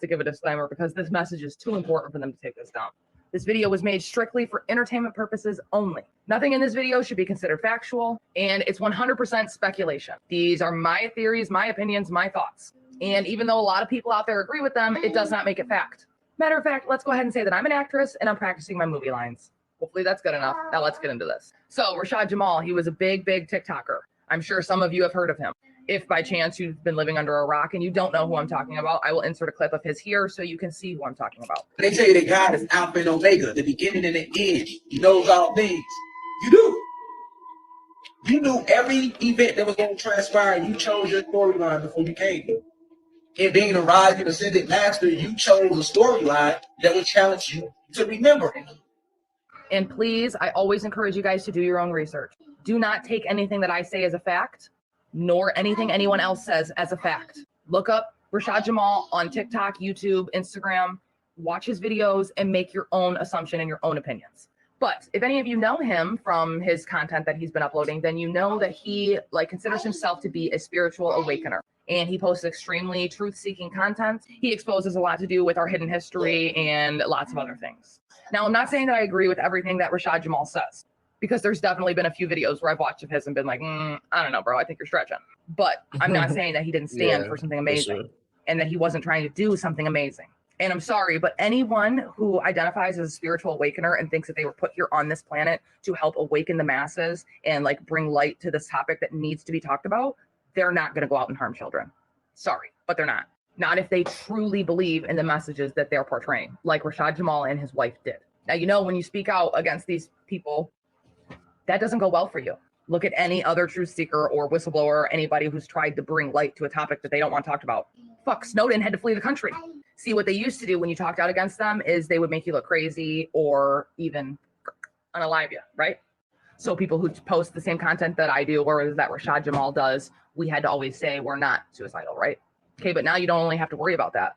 to give a disclaimer because this message is too important for them to take this down. This video was made strictly for entertainment purposes only. Nothing in this video should be considered factual, and it's 100% speculation. These are my theories, my opinions, my thoughts. And even though a lot of people out there agree with them, it does not make it fact. Matter of fact, let's go ahead and say that I'm an actress and I'm practicing my movie lines. Hopefully that's good enough. Now let's get into this. So RASHAD JAMAL, he was a big TikToker. I'm sure some of you have heard of him. If by chance you've been living under a rock and you don't know who I'm talking about, I will insert a clip of his here so you can see who I'm talking about. They tell you that God is Alpha and Omega, the beginning and the end. He knows all things. You do. You knew every event that was going to transpire. You chose your storyline before you came. And being a rising ascended master, you chose a storyline that would challenge you to remember it. And please, I always encourage you guys to do your own research. Do not take anything that I say as a fact, nor anything anyone else says as a fact. Look up RASHAD JAMAL on TikTok, YouTube, Instagram, watch his videos, and make your own assumption and your own opinions. But if any of you know him from his content that he's been uploading, then you know that he considers himself to be a spiritual awakener. And he posts extremely truth-seeking content. He exposes a lot to do with our hidden history and lots of other things. Now, I'm not saying that I agree with everything that RASHAD JAMAL says, because there's definitely been a few videos where I've watched of his and been like, I don't know, bro, I think you're stretching. But I'm not saying that he didn't stand for something amazing and that he wasn't trying to do something amazing. And I'm sorry, but anyone who identifies as a spiritual awakener and thinks that they were put here on this planet to help awaken the masses and bring light to this topic that needs to be talked about, they're not going to go out and harm children. Sorry, but they're not. Not if they truly believe in the messages that they're portraying, like RASHAD JAMAL and his wife did. Now, when you speak out against these people, that doesn't go well for you. Look at any other truth seeker or whistleblower or anybody who's tried to bring light to a topic that they don't want talked about. Fuck, Snowden had to flee the country. See, what they used to do when you talked out against them is they would make you look crazy or even unalive you, right? So people who post the same content that I do or that RASHAD JAMAL does, we had to always say we're not suicidal, right? Okay, but now you don't only have to worry about that.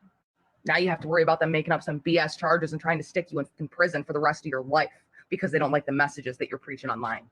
Now you have to worry about them making up some BS charges and trying to stick you in prison for the rest of your life because they don't like the messages that you're preaching online.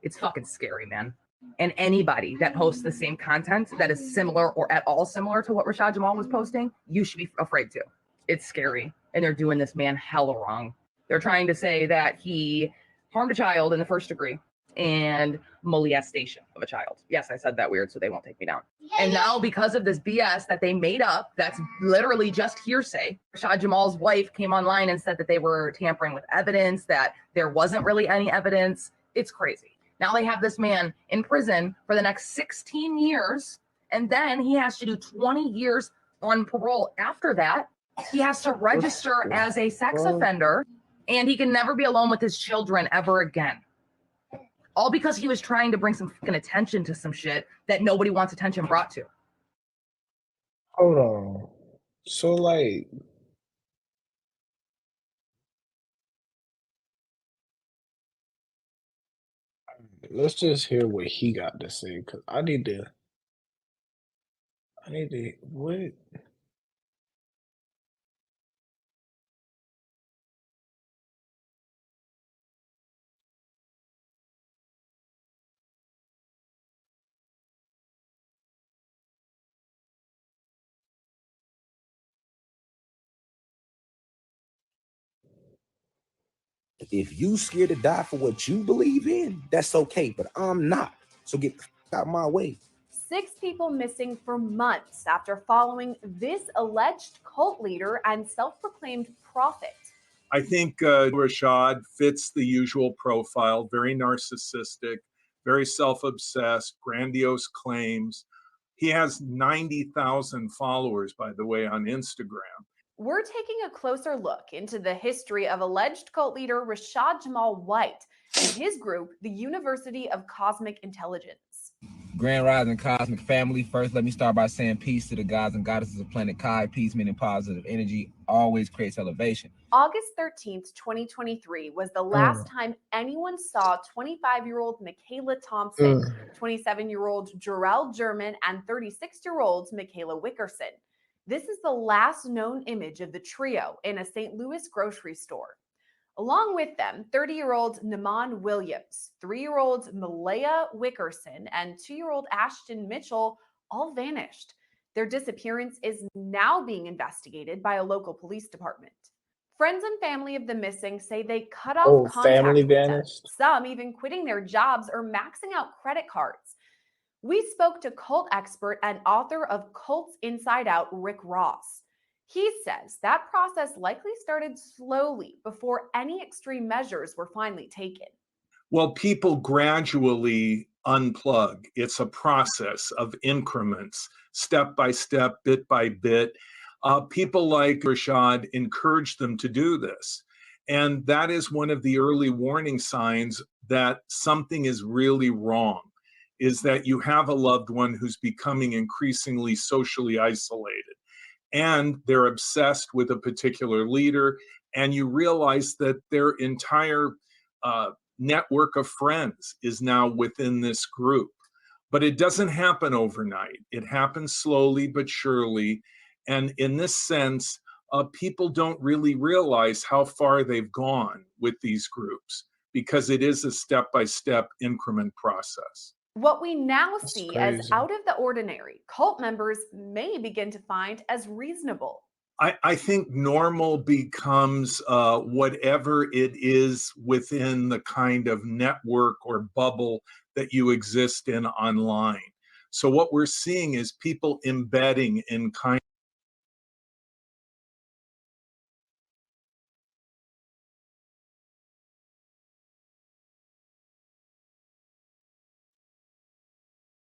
It's fucking scary, man. And anybody that posts the same content that is similar or at all similar to what RASHAD JAMAL was posting, you should be afraid to. It's scary. And they're doing this man hella wrong. They're trying to say that he harmed a child in the first degree and molestation of a child. Yes, I said that weird, so they won't take me down. And now because of this BS that they made up, that's literally just hearsay, RASHAD JAMAL's wife came online and said that they were tampering with evidence, that there wasn't really any evidence. It's crazy. Now they have this man in prison for the next 16 years, and then he has to do 20 years on parole after that. He has to register as a sex offender, and he can never be alone with his children ever again. All because he was trying to bring some fucking attention to some shit that nobody wants attention brought to. Hold on. So let's just hear what he got to say, because I need to what? If you scared to die for what you believe in, that's okay, but I'm not. So get out my way. 6 people missing for months after following this alleged cult leader and self-proclaimed prophet. I think RASHAD fits the usual profile, very narcissistic, very self-obsessed, grandiose claims. He has 90,000 followers, by the way, on Instagram. We're taking a closer look into the history of alleged cult leader RASHAD Jamal White and his group, the University of Cosmic Intelligence. Grand Rising Cosmic Family. First, let me start by saying peace to the gods and goddesses of planet Kai. Peace meaning positive energy always creates elevation. August 13th, 2023 was the last time anyone saw 25-year-old Michaela Thompson, 27-year-old Jarrell German, and 36-year-old Michaela Wickerson. This is the last known image of the trio in a St. Louis grocery store. Along with them, 30-year-old Naman Williams, 3-year-old Malaya Wickerson, and 2-year-old Ashton Mitchell all vanished. Their disappearance is now being investigated by a local police department. Friends and family of the missing say they cut off Oh, contact family with them, vanished. some even quitting their jobs or maxing out credit cards. We spoke to cult expert and author of Cults Inside Out, Rick Ross. He says that process likely started slowly before any extreme measures were finally taken. Well, people gradually unplug. It's a process of increments, step by step, bit by bit. People like Rashad encourage them to do this. And that is one of the early warning signs that something is really wrong, is that you have a loved one who's becoming increasingly socially isolated. And they're obsessed with a particular leader, and you realize that their entire network of friends is now within this group. But it doesn't happen overnight. It happens slowly but surely. And in this sense, people don't really realize how far they've gone with these groups because it is a step-by-step increment process. What we now That's see as crazy. out of the ordinary, cult members may begin to find as reasonable. I think normal becomes whatever it is within the kind of network or bubble that you exist in online. So what we're seeing is people embedding in kind